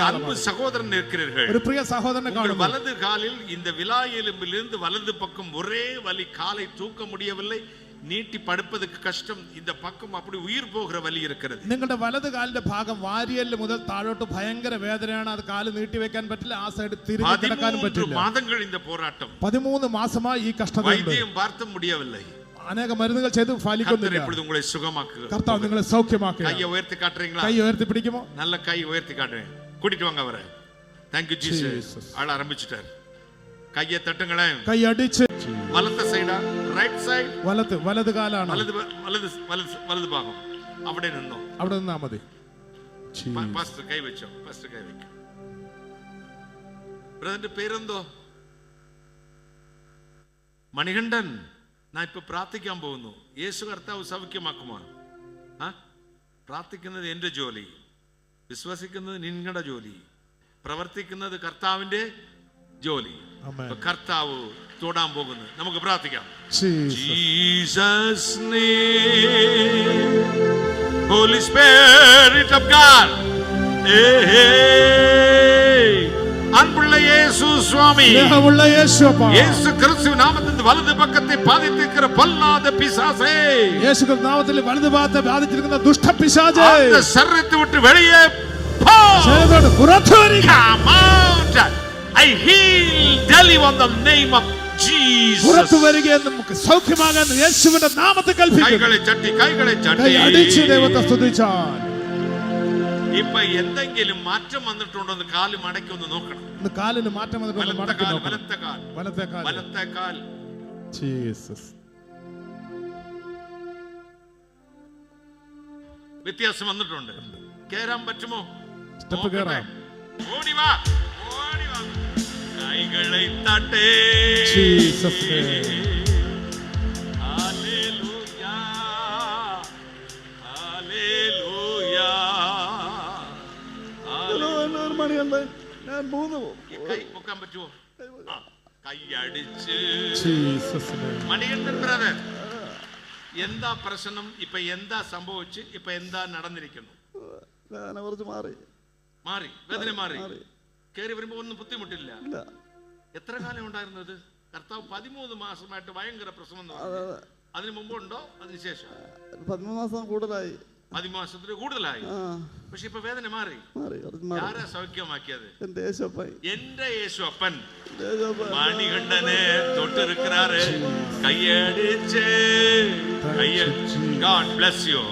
அன்பு சகோதரன் இருக்கிறீர்கள். ഒരു പ്രിയ സഹോദരനെ உங்கள் കാണുന്നു. வலது காலில் இந்த விலா எலும்பிலிருந்து வலது பக்கம் ஒரே வலி, காலை தூக்க முடியவில்லை, நீட்டி படுப்பதற்கு கஷ்டம், இந்த பக்கம் அப்படி உயிர் போகிற வலி இருக்கிறது. നിങ്ങളുടെ വലത് കാലിന്റെ ഭാഗം വാരിയല് മുതൽ താഴോട്ട് ഭയങ്കര വേദനയാണ്. അത് കാല് നീട്ടി വെക്കാൻ പറ്റില്ല, ആ സൈഡ് തിരിഞ്ഞു കിടക്കാനും 13 പറ്റില്ല. மாதங்கள் இந்த போராட்டம். 13 മാസമായി ഈ കഷ്ടത. வைத்தியம் பார்த்து முடியவில்லை. അനേക മരുന്നുകൾ ചെയ്ത് ഫലിക്കുന്നില്ല. உங்களை சுகமாக்குக. കർത്താവ് നിങ്ങളെ സൗഖ്യമാക്കുക. கையை உயர்த்தி காட்டுறீங்களா? കൈ ഉയർത്തി പിടിക്കുമോ? நல்ல கை உயர்த்தி காட்டுறேன். கூட்டிட்டு வாங்க அவரை. Thank you Jesus. ஆள ஆரம்பிச்சிட்டார். கையை தட்டுங்களேன். കൈ അടിച്ച്. വലത്തെ സൈഡാ? Right side? വലത് കാലാണ്. വലത് ഭാഗം. അവിടെ നിന്നോ. അവിടെ നിന്നാ മതി. പാസ്റ്റർ കൈ വെച്ചോ. പാസ്റ്റർ കൈ വെക്കും. ബ്രദറിന്റെ പേരെന്തോ? മണികണ്ഠൻ. ഞാൻ ഇപ്പൊ പ്രാർത്ഥിക്കാൻ പോകുന്നു. യേശു കർത്താവ് സൗഖ്യമാക്കുമോ? പ്രാർത്ഥിക്കുന്നത് എന്റെ ജോലി, വിശ്വസിക്കുന്നത് നിങ്ങളുടെ ജോലി, പ്രവർത്തിക്കുന്നത് കർത്താവിന്റെ ജോലി. കർത്താവ് തൊടാൻ പോകുന്നു. നമുക്ക് പ്രാർത്ഥിക്കാം. Jesus name, Holy Spirit of God. அன்புள்ள இயேசு சுவாமி, இயேசு கிறிஸ்து நாமத்தில் வலது பக்கத்தை பாதித்திருக்கிற பொல்லாத பிசாசே, இயேசு கிறிஸ்து நாமத்தில் வலது பாகத்தை பாதித்திருக்கிற துஷ்ட பிசாசே, அந்த சரீரத்தை விட்டு வெளியே போ. ശരീരത്തോട് പുറത്തു വരിക. Come out. I heal daily in the name of Jesus. പുറത്തു വരികയെന്ന് നമുക്ക് സൗഖ്യമാകാൻ യേശുവിന്റെ നാമത്തിൽ കൽപ്പിക്കുന്നു. കൈകളെ ചട്ടി അടിച്ച് ദൈവത്തെ സ്തുതിച്ചാൽ. ഇപ്പൊ എന്തെങ്കിലും മാറ്റം വന്നിട്ടുണ്ടോ എന്ന് കാല് മടക്കി ഒന്ന് നോക്കണം. കാലിന് മാറ്റം വന്നിട്ടുണ്ടോ? വലത്തെ കാൽ. ജീസസ്. വ്യത്യാസം വന്നിട്ടുണ്ട്. കേറാൻ പറ്റുമോ? സ്റ്റെപ്പ് കേറാം. ഓടി വാ. കൈകളെ തട്ടേ. ജീസസ്. മണികണ്ഠൻ ബ്രദർ, എന്താ പ്രശ്നം? ഇപ്പൊ എന്താ സംഭവിച്ച്? ഇപ്പൊ എന്താ നടന്നിരിക്കുന്നു? മാറി, വേദന മാറി. കേറി വരുമ്പോ ഒന്നും ബുദ്ധിമുട്ടില്ല. എത്ര കാലം ഉണ്ടായിരുന്നത്? കർത്താവ് 13 മാസമായിട്ട് ഭയങ്കര പ്രശ്നം. അതിന് മുമ്പുണ്ടോ അതിനുശേഷം? 13 മാസം കൂടുതലായി. 13 മാസത്തിൽ കൂടുതലായി. പക്ഷെ ഇപ്പൊ വേദന മാറി. ആരാ സൗഖ്യമാക്കിയത്? എന്റെ യേശു അപ്പൻ മണികണ്ഠനെ തൊട്ടിരിക്കാറ്. കയ്യടിച്ച്. God bless you.